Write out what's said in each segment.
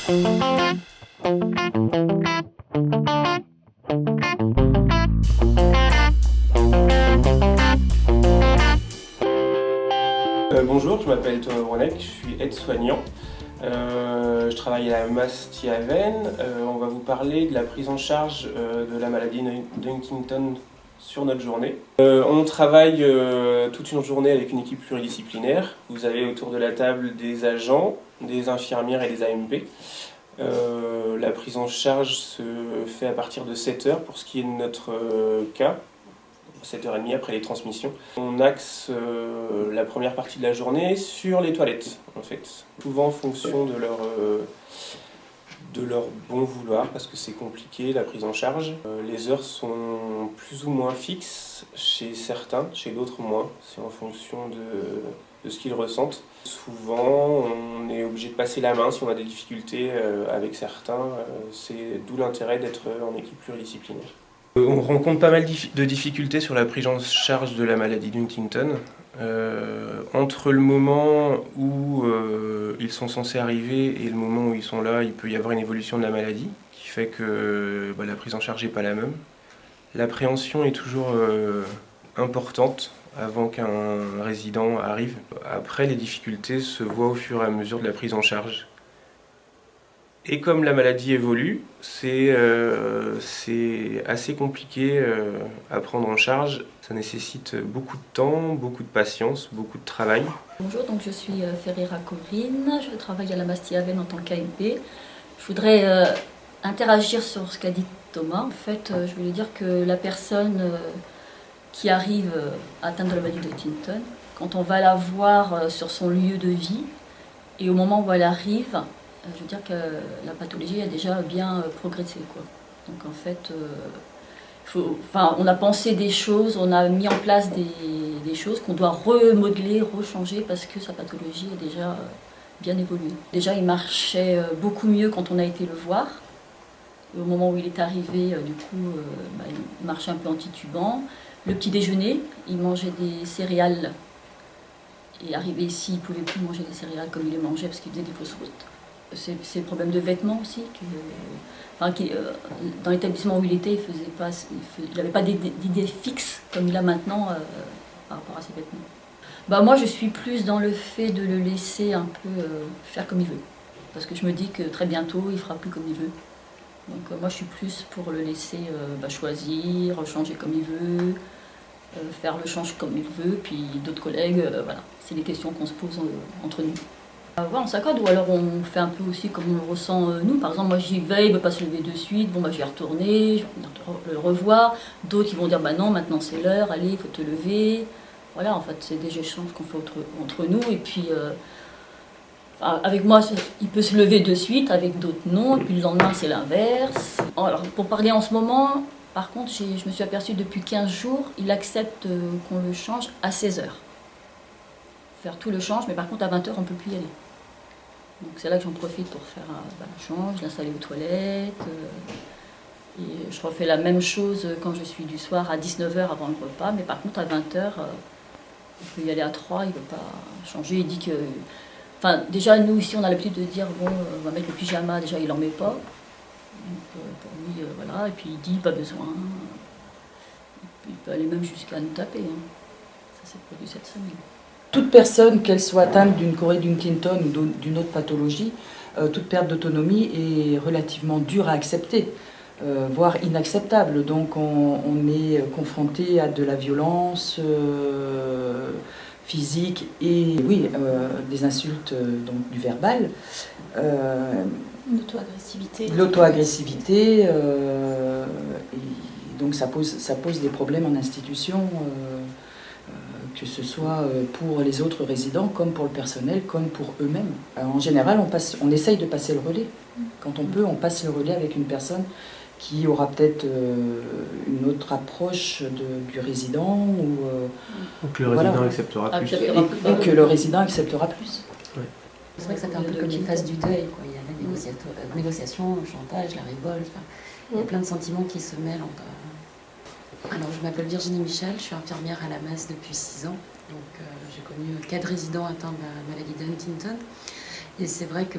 Bonjour, je m'appelle Thomas Brunet, je suis aide-soignant. Je travaille à la Mastiaven. On va vous parler de la prise en charge de la maladie de Huntington sur notre journée. On travaille toute une journée avec une équipe pluridisciplinaire. Vous avez autour de la table des agents, des infirmières et des AMP. La prise en charge se fait à partir de 7h pour ce qui est de notre cas. 7h30 après les transmissions. On axe la première partie de la journée sur les toilettes, en fait. Souvent en fonction de leur bon vouloir, parce que c'est compliqué la prise en charge. Les heures sont plus ou moins fixes chez certains, chez d'autres moins. C'est en fonction de ce qu'ils ressentent. Souvent, on est obligé de passer la main si on a des difficultés avec certains. C'est d'où l'intérêt d'être en équipe pluridisciplinaire. On rencontre pas mal de difficultés sur la prise en charge de la maladie d'Huntington. Entre le moment où ils sont censés arriver et le moment où ils sont là, il peut y avoir une évolution de la maladie qui fait que la prise en charge n'est pas la même. L'appréhension est toujours importante avant qu'un résident arrive. Après, les difficultés se voient au fur et à mesure de la prise en charge. Et comme la maladie évolue, c'est assez compliqué à prendre en charge. Ça nécessite beaucoup de temps, beaucoup de patience, beaucoup de travail. Bonjour, donc je suis Ferreira Corinne, je travaille à la Mastiaven en tant qu'AMP. Je voudrais interagir sur ce qu'a dit Thomas. En fait, je voulais dire que la personne qui arrive atteinte de la maladie de Huntington, quand on va la voir sur son lieu de vie, et au moment où elle arrive, je veux dire que la pathologie a déjà bien progressé, quoi. Donc en fait, on a pensé des choses, on a mis en place des choses qu'on doit remodeler, rechanger parce que sa pathologie est déjà bien évoluée. Déjà, il marchait beaucoup mieux quand on a été le voir. Et au moment où il est arrivé, il marchait un peu en titubant. Le petit déjeuner, il mangeait des céréales. Et arrivé ici, il ne pouvait plus manger des céréales comme il les mangeait parce qu'il faisait des fausses routes. C'est le problème de vêtements aussi. Dans l'établissement où il était, il n'avait pas d'idée fixe comme il a maintenant par rapport à ses vêtements. Moi, je suis plus dans le fait de le laisser un peu faire comme il veut. Parce que je me dis que très bientôt, il ne fera plus comme il veut. Donc moi, je suis plus pour le laisser choisir, changer comme il veut, faire le change comme il veut. Puis d'autres collègues, voilà. C'est les questions qu'on se pose entre nous. On s'accorde, ou alors on fait un peu aussi comme on le ressent nous. Par exemple, moi j'y vais, il ne veut pas se lever de suite, je vais retourner, je vais le revoir. D'autres ils vont dire non, maintenant c'est l'heure, allez, il faut te lever. Voilà, en fait, c'est des échanges qu'on fait entre nous. Et puis, avec moi, il peut se lever de suite, avec d'autres non. Et puis le lendemain, c'est l'inverse. Alors, pour parler en ce moment, par contre, je me suis aperçue depuis 15 jours, il accepte qu'on le change à 16h. Faire tout le change, mais par contre, à 20h, on ne peut plus y aller. Donc c'est là que j'en profite pour faire le change, l'installer aux toilettes. Et je refais la même chose quand je suis du soir à 19h avant le repas. Mais par contre à 20h, il peut y aller à 3, il ne veut pas changer. Il dit que... déjà nous ici on a l'habitude de dire on va mettre le pyjama, déjà il n'en met pas. Donc pour lui, voilà. Et puis il dit pas besoin. Et puis, il peut aller même jusqu'à nous taper. Ça s'est produit cette semaine. Toute personne, qu'elle soit atteinte d'une chorée d'Huntington ou d'une autre pathologie, toute perte d'autonomie est relativement dure à accepter, voire inacceptable. Donc on est confronté à de la violence physique et des insultes, donc du verbal. L'auto-agressivité. Donc ça pose des problèmes en institution. Que ce soit pour les autres résidents, comme pour le personnel, comme pour eux-mêmes. En général, on essaye de passer le relais. Quand on peut, on passe le relais avec une personne qui aura peut-être une autre approche du résident. Ou que le résident acceptera plus. Et que le résident acceptera plus. Ouais. C'est vrai que ça fait un peu comme les phases du deuil. Quoi. Il y a la négociation, le chantage, la révolte. Il y a plein de sentiments qui se mêlent entre... Alors, je m'appelle Virginie Michel, je suis infirmière à la MAS depuis 6 ans. Donc, j'ai connu 4 résidents atteints de la maladie de Huntington. Et c'est vrai que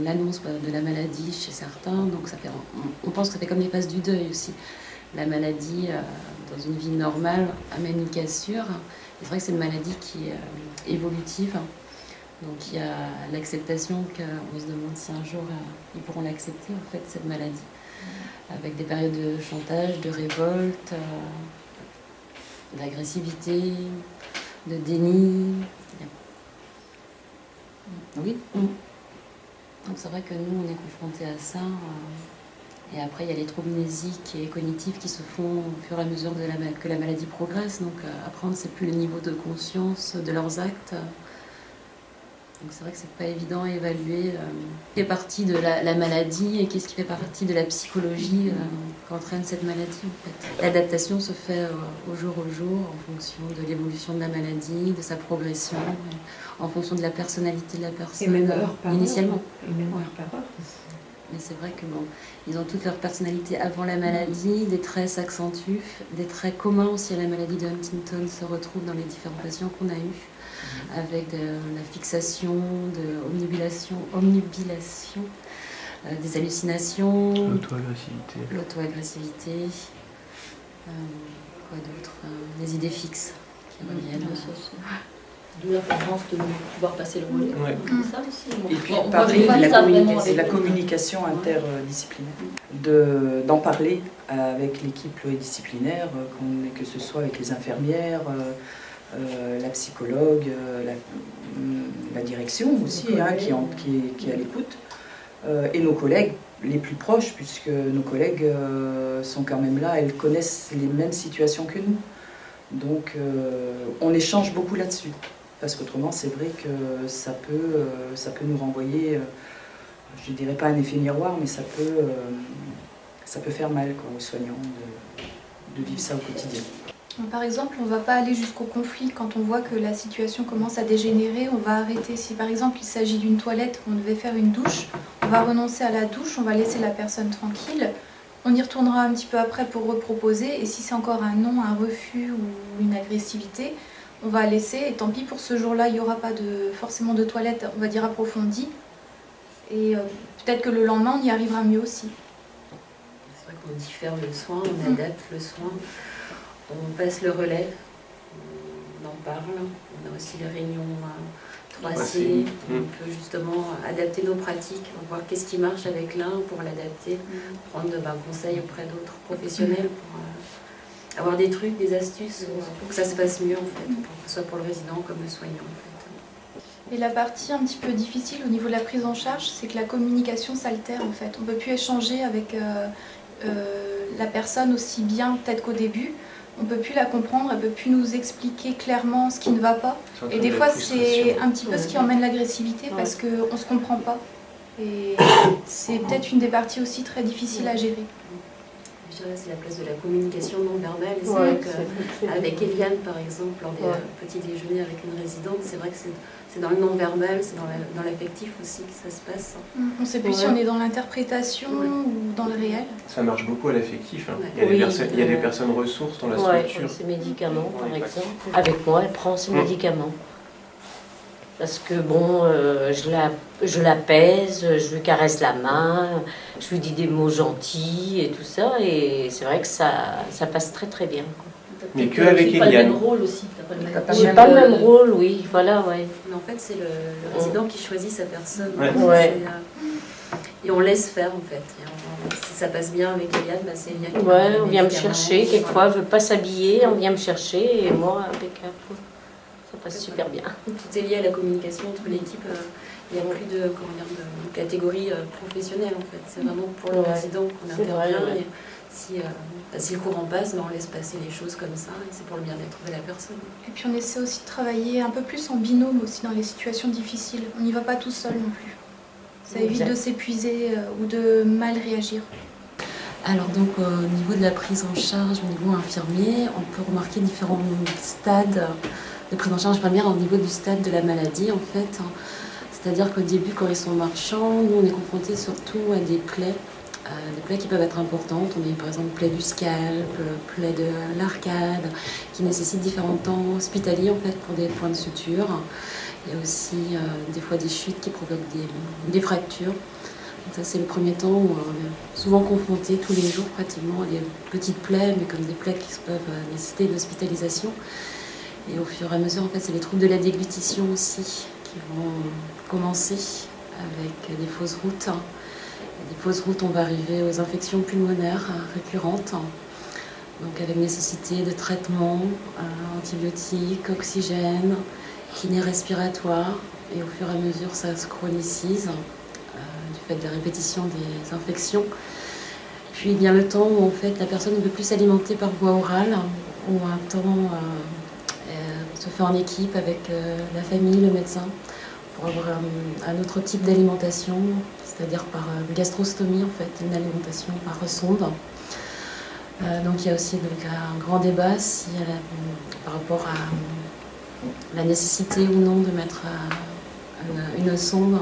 l'annonce de la maladie chez certains, donc on pense que ça fait comme les phases du deuil aussi. La maladie, dans une vie normale, amène une cassure. Et c'est vrai que c'est une maladie qui est évolutive. Donc il y a l'acceptation qu'on se demande si un jour ils pourront l'accepter, en fait, cette maladie. Avec des périodes de chantage, de révolte, d'agressivité, de déni. Oui. Donc c'est vrai que nous, on est confrontés à ça. Et après, il y a les troubles mnésiques et cognitifs qui se font au fur et à mesure que la maladie progresse. Donc après, on ne sait plus le niveau de conscience de leurs actes. Donc c'est vrai que c'est pas évident à évaluer ce qui fait partie de la maladie et qu'est-ce qui fait partie de la psychologie qu'entraîne cette maladie, en fait. L'adaptation se fait au jour en fonction de l'évolution de la maladie, de sa progression, en fonction de la personnalité de la personne. Et même heure par initialement. heure. Et même heure par heure. Mais c'est vrai que ils ont toute leur personnalité avant la maladie, des traits s'accentuent, des traits communs aussi à la maladie de Huntington se retrouvent dans les différents patients qu'on a eus, avec la fixation, de omnubilation, des hallucinations, l'auto-agressivité, quoi d'autre, des idées fixes qui reviennent. D'où l'importance de pouvoir passer le relais. Ouais. Ça aussi. Et puis Bon, moi, parler je vois de ça vraiment avec la eux. communication interdisciplinaire, d'en parler avec l'équipe pluridisciplinaire, que ce soit avec les infirmières, la psychologue, la direction aussi, qui est à l'écoute, et nos collègues les plus proches, puisque nos collègues sont quand même là, elles connaissent les mêmes situations que nous. Donc on échange beaucoup là-dessus. Parce qu'autrement, c'est vrai que ça peut nous renvoyer, je ne dirais pas un effet miroir, mais ça peut faire mal aux soignants de vivre ça au quotidien. Par exemple, on ne va pas aller jusqu'au conflit quand on voit que la situation commence à dégénérer, on va arrêter. Si par exemple il s'agit d'une toilette, on devait faire une douche, on va renoncer à la douche, on va laisser la personne tranquille. On y retournera un petit peu après pour reproposer, et si c'est encore un non, un refus ou une agressivité, on va laisser, et tant pis pour ce jour-là, il n'y aura pas forcément de toilette, on va dire approfondie. Et peut-être que le lendemain, on y arrivera mieux aussi. C'est vrai qu'on diffère le soin, on adapte le soin, on passe le relais, on en parle. On a aussi les réunions 3C, on peut justement adapter nos pratiques, voir qu'est-ce qui marche avec l'un pour l'adapter, prendre conseil auprès d'autres professionnels pour avoir des trucs, des astuces pour que ça se passe mieux, en fait, que ce soit pour le résident comme le soignant, en fait. Et la partie un petit peu difficile au niveau de la prise en charge, c'est que la communication s'altère, en fait. On ne peut plus échanger avec la personne aussi bien peut-être qu'au début. On ne peut plus la comprendre, elle ne peut plus nous expliquer clairement ce qui ne va pas. Et des fois, c'est un petit peu ce qui emmène l'agressivité parce qu'on ne se comprend pas. Et c'est peut-être une des parties aussi très difficiles à gérer. Je dirais c'est la place de la communication non verbale. Et c'est vrai qu'avec Eliane, par exemple, lors des petits déjeuners avec une résidente, c'est vrai que c'est dans le non verbal, c'est dans l'affectif aussi que ça se passe. On ne sait plus si on est dans l'interprétation ou dans le réel. Ça marche beaucoup à l'affectif. Hein. Il y a des personnes ressources dans la structure. Ses médicaments, par exemple. Avec moi, elle prend ses médicaments. Parce que je la pèse, je lui caresse la main, je lui dis des mots gentils et tout ça. Et c'est vrai que ça passe très très bien. Mais qu'avec Eliane. Tu n'as pas le même rôle aussi. J'ai pas le même rôle, oui, voilà, ouais. Mais en fait, c'est le résident qui choisit sa personne. Ouais. Et on laisse faire, en fait. Si ça passe bien avec Eliane, c'est Eliane qui Ouais, on vient me chercher. Quelquefois, elle ne veut pas s'habiller, on vient me chercher et moi, impeccable. Ça passe super bien. Tout est lié à la communication entre l'équipe. Il n'y a plus de catégorie professionnelle, en fait. C'est vraiment pour le résident qu'on intervient. Vrai, si le courant passe, on laisse passer les choses comme ça, et c'est pour le bien-être de la personne. Et puis on essaie aussi de travailler un peu plus en binôme aussi dans les situations difficiles. On n'y va pas tout seul non plus. Ça évite de s'épuiser ou de mal réagir. Alors donc au niveau de la prise en charge, au niveau infirmier, on peut remarquer différents stades de prise en charge infirmière au niveau du stade de la maladie en fait. C'est-à-dire qu'au début, quand ils sont marchands, nous on est confrontés surtout à des plaies Des plaies qui peuvent être importantes. On a eu par exemple plaie du scalp, plaie de l'arcade, qui nécessitent différents temps hospitaliers en fait pour des points de suture. Il y a aussi des fois des chutes qui provoquent des fractures. Donc ça c'est le premier temps où on est souvent confronté tous les jours pratiquement à des petites plaies, mais comme des plaies qui peuvent nécessiter une hospitalisation. Et au fur et à mesure, en fait, c'est les troubles de la déglutition aussi qui vont commencer avec des fausses routes. Des fausses routes, on va arriver aux infections pulmonaires récurrentes, donc avec nécessité de traitements, antibiotiques, oxygène, kiné respiratoire, et au fur et à mesure ça se chronicise du fait de la répétition des infections. Puis il vient le temps où en fait la personne ne peut plus s'alimenter par voie orale, où un temps se fait en équipe avec la famille, le médecin, pour avoir un autre type d'alimentation, c'est-à-dire par gastrostomie en fait, une alimentation par sonde. Donc il y a aussi donc, un grand débat par rapport à la nécessité ou non de mettre une sonde,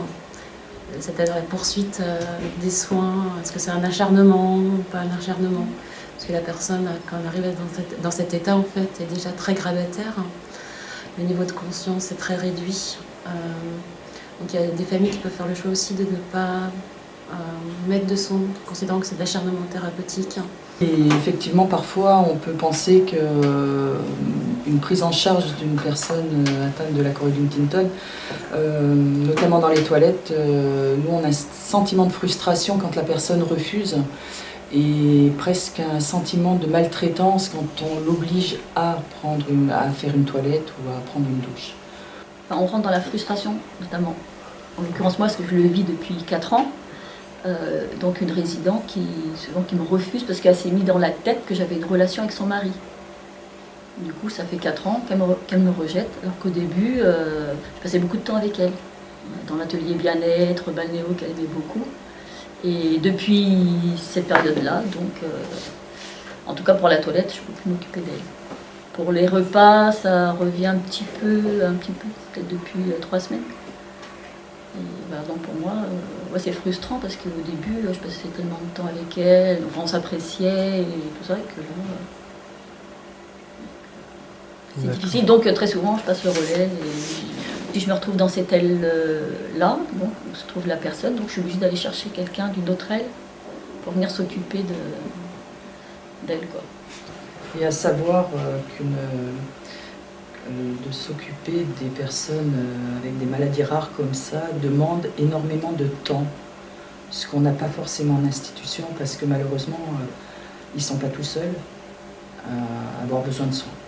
c'est-à-dire la poursuite des soins. Est-ce que c'est un acharnement ou pas un acharnement? Parce que la personne, quand elle arrive dans cet état, en fait, est déjà très grabataire. Le niveau de conscience est très réduit. Donc il y a des familles qui peuvent faire le choix aussi de ne pas mettre de sonde, considérant que c'est de l'acharnement thérapeutique. Et effectivement, parfois, on peut penser qu'une prise en charge d'une personne atteinte de la chorée d'Huntington, notamment dans les toilettes, nous, on a un sentiment de frustration quand la personne refuse et presque un sentiment de maltraitance quand on l'oblige à faire une toilette ou à prendre une douche. Enfin, on rentre dans la frustration, notamment. En l'occurrence, moi, parce que je le vis depuis 4 ans, donc une résidente qui me refuse parce qu'elle s'est mis dans la tête que j'avais une relation avec son mari. Du coup, ça fait 4 ans qu'elle me rejette, alors qu'au début, je passais beaucoup de temps avec elle, dans l'atelier bien-être, balnéo qu'elle aimait beaucoup. Et depuis cette période-là, donc, en tout cas pour la toilette, je ne peux plus m'occuper d'elle. Pour les repas, ça revient un petit peu, peut-être depuis 3 semaines. Et donc pour moi, c'est frustrant parce qu'au début, je passais tellement de temps avec elle, enfin, on s'appréciait et tout ça, que c'est difficile. Donc très souvent, je passe le relais et puis je me retrouve dans cette aile-là, donc où se trouve la personne, donc je suis obligée d'aller chercher quelqu'un d'une autre aile pour venir s'occuper d'elle, quoi. Et à savoir de s'occuper des personnes avec des maladies rares comme ça demande énormément de temps, ce qu'on n'a pas forcément en institution parce que malheureusement, ils ne sont pas tout seuls à avoir besoin de soins.